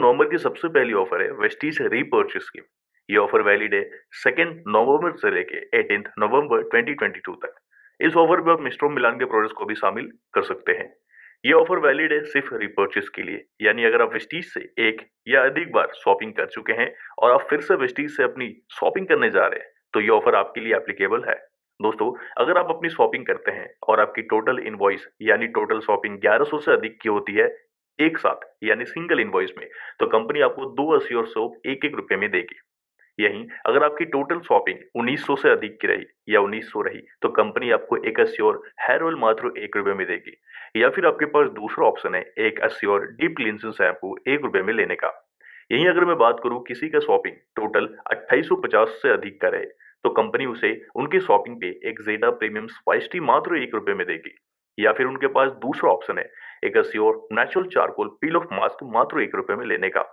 नवंबर की सबसे पहली ऑफर है वेस्टीज रीपर्चेज स्कीम। ये ऑफर वैलिड है 2 नवंबर से लेके 18 नवंबर 2022 तक। इस ऑफर में आप मिस्टर मिलान के प्रोडक्ट्स को भी शामिल कर सकते हैं। ये ऑफर वैलिड है सिर्फ रीपर्चेज के लिए, यानी अगर आप वेस्टीज से एक या अधिक बार शॉपिंग कर चुके हैं और आप फिर से वेस्टीज से अपनी शॉपिंग करने जा रहे हैं तो ये ऑफर आपके लिए एप्लीकेबल है। दोस्तों, अगर आप अपनी शॉपिंग करते हैं और आपकी टोटल इनवॉइस यानी टोटल शॉपिंग 1100 से अधिक की होती है एक साथ यानी सिंगल इनवॉइस में, तो कंपनी आपको 280 और सोप एक एक रुपए में देगी। यहीं अगर आपकी टोटल शॉपिंग 1900 से अधिक की रही या 1900 रही तो कंपनी आपको एक अस्योर हेयर ऑयल मात्र 1 रुपए में देगी। या फिर आपके पास दूसरा ऑप्शन है एक अस्योर डीप क्लींजिंग शैम्पू 1 रुपए में लेने का। यहीं अगर मैं बात करूं किसी का शॉपिंग टोटल 2850 से अधिक का रहे तो कंपनी उसे उनकी शॉपिंग पे एक जेडा प्रीमियम स्पाइस टी मात्र 1 रुपए में देगी। या फिर उनके पास दूसरा ऑप्शन है एक assure natural charcoal peel of mask मात्र 1 रुपए में लेने का।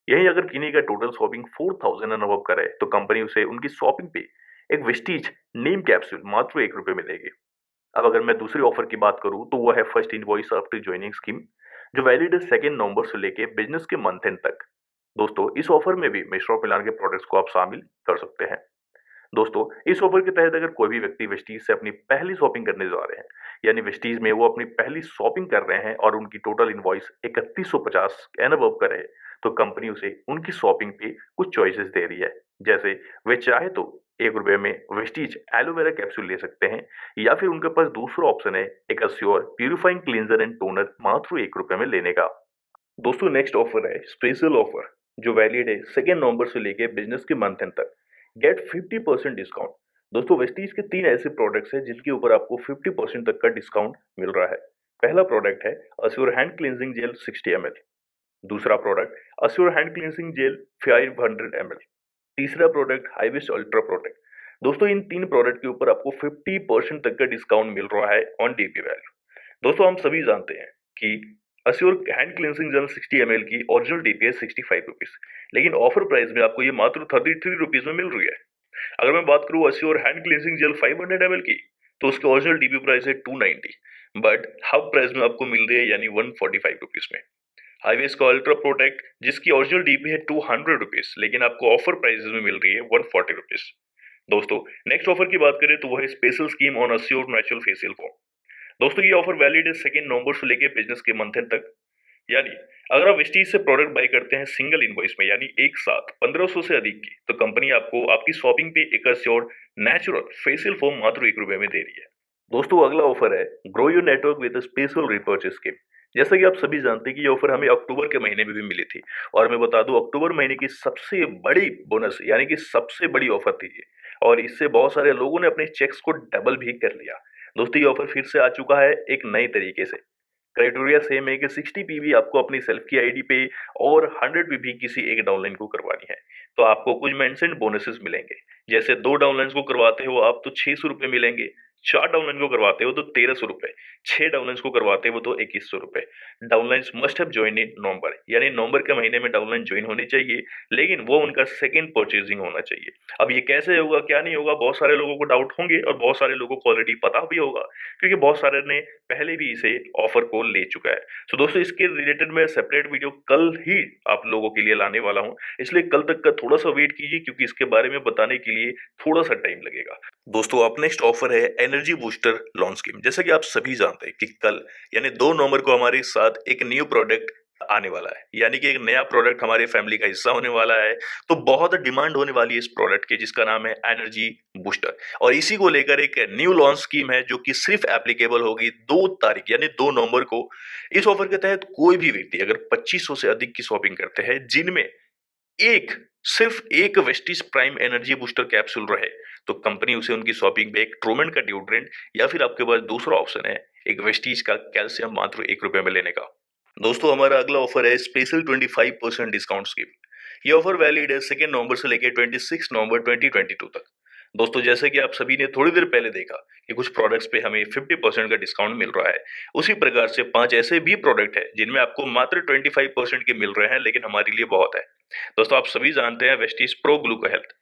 यही अगर किन्हीं का टोटल शॉपिंग 4000 एंड अबव करे तो कंपनी उसे उनकी शॉपिंग पे एक विस्टीज नीम कैप्सूल मात्र 1 रुपए में देगी। अब अगर मैं दूसरी ऑफर की बात करूं तो वो है first invoice after joining scheme, जो वैलिड है 2 नवंबर से लेके बिजनेस के मंथ एंड तक। दोस्तों, इस ऑफर में भी मिस्टर मिलान के प्रोडक्ट्स को आप शामिल कर सकते हैं। दोस्तों, इस ऑफर के तहत अगर कोई भी व्यक्ति वेस्टीज से अपनी पहली शॉपिंग करने जा रहे हैं, यानी वेस्टीज में वो अपनी पहली शॉपिंग कर रहे हैं और उनकी टोटल इनवॉइस 3150 एंड अबव का रहे, तो कंपनी उसे उनकी शॉपिंग पे कुछ चॉइसेस दे रही है। जैसे वे चाहे तो 1 रुपए में वेस्टीज एलोवेरा कैप्सूल ले सकते हैं, या फिर उनके पास दूसरा ऑप्शन है एक Assure purifying cleanser and toner मात्र 1 रुपए में लेने का। दोस्तों, नेक्स्ट ऑफर है स्पेशल ऑफर, जो वैलिड है 2 नवंबर से लेके बिजनेस के मंथ एंड तक। Get 50% discount. दोस्तों, वेस्टीज के 3 ऐसे प्रोडक्ट्स हैं जिनके ऊपर आपको 50% तक का डिस्काउंट मिल रहा है। पहला प्रोडक्ट है Assure hand cleansing gel 60 ml। दूसरा product Assure hand cleansing gel 500 ml। तीसरा प्रोडक्ट हाईवेस्ट अल्ट्रा प्रोटेक्ट। दोस्तों, इन 3 प्रोडक्ट के ऊपर आपको 50% तक का डिस्काउंट मिल रहा है ऑन डीपी वैल्यू। दोस्तों, हम सभी जानते हैं कि Assure hand cleansing gel 60 ml की ओरिजिनल डीपी है 65 रुपीज, लेकिन ऑफर प्राइस में आपको ये मात्र 33 रुपीज में मिल रही है। अगर मैं बात करूं Assure hand cleansing gel 500 ml की, तो उसकी ओरिजिनल डीपी प्राइस है 290, बट हाफ प्राइस में आपको मिल रही है यानी 145 रुपीज में। हाईवेज का अल्ट्रा प्रोटेक्ट जिसकी ओरिजिनल डीपी है 200 रुपीज, लेकिन आपको ऑफर प्राइस में मिल रही है 140 रुपीज। दोस्तों, नेक्स्ट ऑफर की बात करें तो वह है special scheme on assure natural facial foam. दोस्तों, ये ऑफर वैलिड है 2 नवंबर से लेके बिजनेस के मंथ एंड तक। यानी अगर आप वेस्टीज से प्रोडक्ट बाय करते हैं सिंगल इनवॉइस में यानी एक साथ 1500 से अधिक की, तो कंपनी आपको आपकी शॉपिंग पे एक अस्योर नेचुरल फेशियल फोम मात्र 1 रुपए में दे रही है। दोस्तों, अगला ऑफर है grow your network with special repurchase scheme. जैसा कि आप सभी जानते हैं कि ये ऑफर हमें अक्टूबर के महीने में भी मिली थी, और मैं बता दूं अक्टूबर महीने की सबसे बड़ी बोनस यानी कि सबसे बड़ी ऑफर थी ये, और इससे बहुत सारे लोगों ने अपने चेक्स को डबल भी कर लिया। दोस्तों, ये ऑफर फिर से आ चुका है एक नए तरीके से। क्राइटेरिया सेम है कि 60 पीवी आपको अपनी सेल्फ की आईडी पे और 100 पीवी किसी एक डाउनलाइन को करवानी है, तो आपको कुछ मेंशन्ड बोनसेस मिलेंगे। जैसे 2 डाउनलाइन को करवाते हो आप तो 600 रुपए मिलेंगे, 4 डाउनलाइन को करवाते हो तो 1300 रुपए, 6 डाउनलाइन को करवाते हो तो 2100 रुपए। Downlines must have join in November, यानी नवंबर के महीने में डाउनलाइन ज्वाइन होनी चाहिए, लेकिन वो उनका सेकंड परचेजिंग होना चाहिए। अब ये कैसे होगा क्या नहीं होगा, बहुत सारे लोगों को डाउट होंगे और बहुत सारे लोगों को ऑलरेडी पता भी होगा, क्योंकि बहुत सारे ने पहले भी इसे ऑफर को ले चुका है। तो दोस्तों, इसके रिलेटेड मैं सेपरेट वीडियो कल ही आप लोगों के लिए लाने वाला हूं, इसलिए कल तक का थोड़ा सा वेट कीजिए, क्योंकि इसके बारे में बताने के लिए थोड़ा सा टाइम लगेगा। दोस्तों, अब नेक्स्ट ऑफर है एनर्जी बूस्टर लॉन्च स्कीम। जैसा कि आप सभी जानते हैं कि कल यानी 2 नवंबर को हमारे साथ एक न्यू प्रोडक्ट आने वाला है, यानी कि एक नया प्रोडक्ट हमारे फैमिली का हिस्सा होने वाला है। तो बहुत डिमांड होने वाली है इस प्रोडक्ट की, जिसका नाम है एनर्जी बूस्टर, और इसी को लेकर एक न्यू लॉन्च स्कीम है जो कि सिर्फ एप्लीकेबल होगी 2 तारीख यानी 2 नवंबर को। इस ऑफर के तहत कोई भी व्यक्ति अगर 2500 से अधिक की शॉपिंग करते हैं, जिनमें एक सिर्फ एक Vestige prime energy booster capsule रहे, तो कंपनी उसे उनकी शॉपिंग पे एक ट्रूमेन का डिओड्रेंट, या फिर आपके पास दूसरा ऑप्शन है एक वेस्टीज का कैल्शियम मात्र 1 रुपए में लेने का। दोस्तों, हमारा अगला ऑफर है स्पेशल 25% डिस्काउंट स्कीम। ये ऑफर वैलिड है 2 नवंबर से लेकर 26 नवंबर 2022 तक। दोस्तों, जैसे कि आप सभी ने थोड़ी देर पहले देखा कि कुछ प्रोडक्ट्स पे हमें 50% का डिस्काउंट मिल रहा है, उसी प्रकार से 5 ऐसे भी प्रोडक्ट है जिनमें आपको मात्र 25% के मिल रहे हैं, लेकिन हमारे लिए बहुत है। दोस्तों, आप सभी जानते हैं Vestige pro gluco health,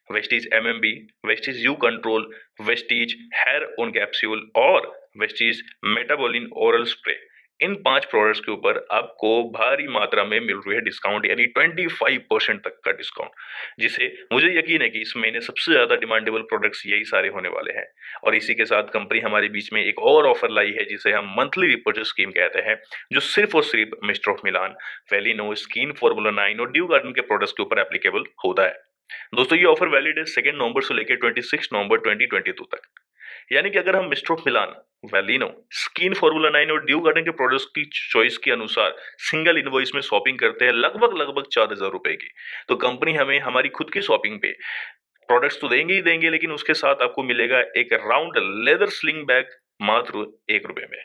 Vestige MMB, Vestige U control, Vestige hair on capsule और वेस्टीज मेटाबोलिन ओरल स्प्रे। इन 5 प्रोडक्ट्स के ऊपर आपको भारी मात्रा में मिल रही है डिस्काउंट, यानी 25% तक का डिस्काउंट, जिसे मुझे यकीन है कि इस महीने सबसे ज़्यादा डिमांडेबल प्रोडक्ट्स यही सारे होने वाले हैं। और इसी के साथ कंपनी हमारे बीच में एक और ऑफर लाई है जिसे हम मंथली रिपर्चेज स्कीम कहते हैं, जो सिर्फ और सिर्फ mister of Milan, Velino, skin formula 9 और ड्यू गार्डन के प्रोडक्ट्स के ऊपर एप्लीकेबल होता है। दोस्तों ये ऑफर वैलिड है 2 नवंबर से लेकर 26 नवंबर 2022 तक। यानी कि अगर हम mister of Milan, Velino, skin formula 9 और ड्यू गार्डन के प्रोडक्ट्स की चॉइस के अनुसार सिंगल इनवॉइस में शॉपिंग करते हैं लगभग 4000 रुपए की, तो कंपनी हमें हमारी खुद की शॉपिंग पे प्रोडक्ट्स तो देंगे ही देंगे, लेकिन उसके साथ आपको मिलेगा एक राउंड लेदर स्लिंग बैग मात्र 1 रुपए में।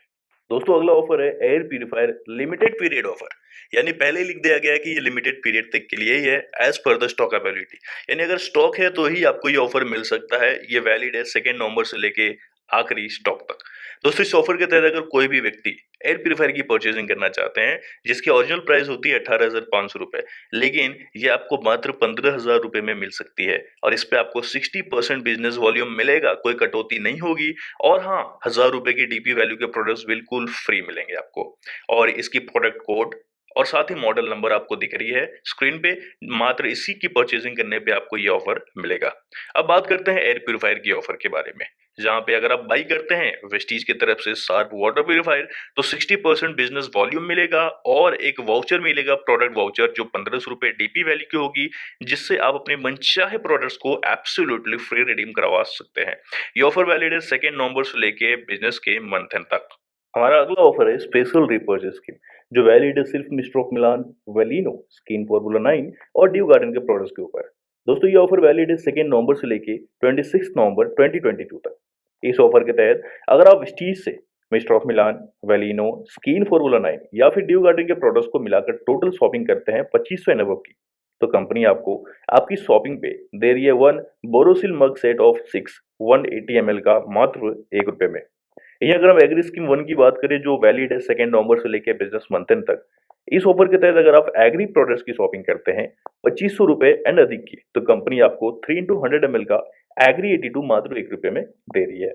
दोस्तों अगला ऑफर है air purifier limited period offer. यानी पहले ही लिख दिया गया है कि ये लिमिटेड पीरियड तक के लिए ही है, as per the stock availability. यानी अगर स्टॉक है तो ही आपको ये ऑफर मिल सकता है। ये वैलिड है 2 नवंबर से लेके आखिरी स्टॉक तक। दोस्तों इस ऑफर के तहत अगर कोई भी व्यक्ति एयर प्यूरिफायर की परचेजिंग करना चाहते हैं, जिसकी ओरिजिनल प्राइस होती है 18,500 रुपए, लेकिन ये आपको मात्र 15,000 रुपए में मिल सकती है और इस पे आपको 60% बिजनेस वॉल्यूम मिलेगा, कोई कटौती नहीं होगी। और हाँ, 1000 रुपए की डीपी वैल्यू के प्रोडक्ट्स बिल्कुल फ्री मिलेंगे आपको। और इसकी प्रोडक्ट कोड और साथ ही मॉडल नंबर आपको दिख रही है स्क्रीन पे। मात्र इसी की परचेजिंग करने पे आपको ये ऑफर मिलेगा। अब बात करते हैं एयर प्यूरिफायर की ऑफर के बारे में, जहां पे अगर आप बाई करते हैं वेस्टीज की तरफ से शार्प वाटर प्यूरिफायर तो 60% बिजनेस वॉल्यूम मिलेगा और एक वाउचर मिलेगा, प्रोडक्ट वाउचर, जो 1500 रुपए डीपी वैल्यू की होगी, जिससे आप अपने मनचाहे प्रोडक्ट्स को एब्सोल्युटली फ्री रिडीम करवा सकते हैं। ये ऑफर वैलिड है 2 नवंबर से लेके बिजनेस के मंथ एंड तक। हमारा अगला ऑफर है स्पेशल रिपर्चेज स्कीम, जो वैलिड है सिर्फ mister of Milan, Velino, skin formula 9 और ड्यू गार्डन के प्रोडक्ट्स के ऊपर। दोस्तों ये ऑफर वैलिड है 2 नवंबर से लेके 26 नवंबर 2022 तक। इस ऑफर के तहत अगर आप स्टीज से mister of Milan, Velino, skin formula 9 या फिर ड्यू गार्डन के प्रोडक्ट्स को मिलाकर टोटल शॉपिंग करते हैं 2500 एंड अबव की, तो कंपनी आपको आपकी शॉपिंग पे दे रही है 1 बोरोसिल मग सेट ऑफ 6 180 ml का मात्र 1 रुपए में। यहीं अगर हम एग्री स्कीम 1 की बात करें, जो वैलिड है 2 नवंबर से लेकर बिजनेस मंथ एंड तक, इस ऑफर के तहत अगर आप एग्री प्रोडक्ट्स की शॉपिंग करते हैं 2500 रुपए एंड अधिक की, तो कंपनी आपको 3 into 100 ml का एग्री 82 मात्र 1 रुपए में दे रही है।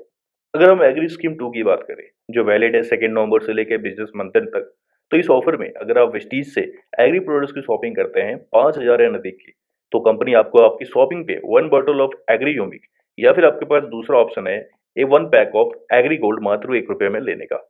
अगर हम एग्री स्कीम 2 की बात करें, जो वैलिड है 2 नवंबर से लेकर बिजनेस मंथ एंड तक, तो इस ऑफर में अगर आप वेस्टीज से एग्री प्रोडक्ट्स की शॉपिंग करते हैं 5000 एंड अधिक की, तो कंपनी आपको आपकी शॉपिंग पे 1 बॉटल ऑफ एग्री यूमिक या फिर आपके पास दूसरा ऑप्शन है ए 1 पैक ऑफ एग्री गोल्ड मात्र 1 रुपए में लेने का।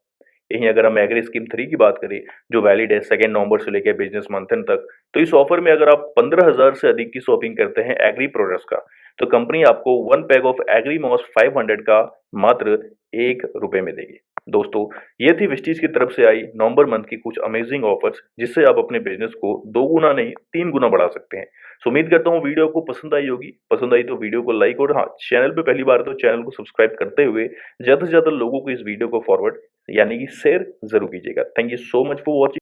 यहीं अगर हम एग्री स्कीम 3 की बात करें, जो वैलिड है 2 नवंबर से लेकर बिजनेस मंथ एंड तक, तो इस ऑफर में अगर आप 15,000 से अधिक की शॉपिंग करते हैं एग्री प्रोडक्ट्स का, तो कंपनी आपको 1 पैक ऑफ एग्री मॉस 500 का मात्र 1 रुपए में देगी। दोस्तों ये थी विस्टीज की तरफ से आई नवंबर मंथ की कुछ अमेजिंग ऑफर्स, जिससे आप अपने बिजनेस को 2 गुना नहीं 3 गुना बढ़ा सकते हैं। सो उम्मीद करता हूँ वीडियो आपको पसंद आई होगी। पसंद आई तो वीडियो को लाइक और हाँ, चैनल पे पहली बार तो चैनल को सब्सक्राइब करते हुए ज़्यादा से ज़्यादा लोगों को इस वीडियो को फॉरवर्ड यानी कि शेयर ज़रूर कीजिएगा। Thank you so much for watching.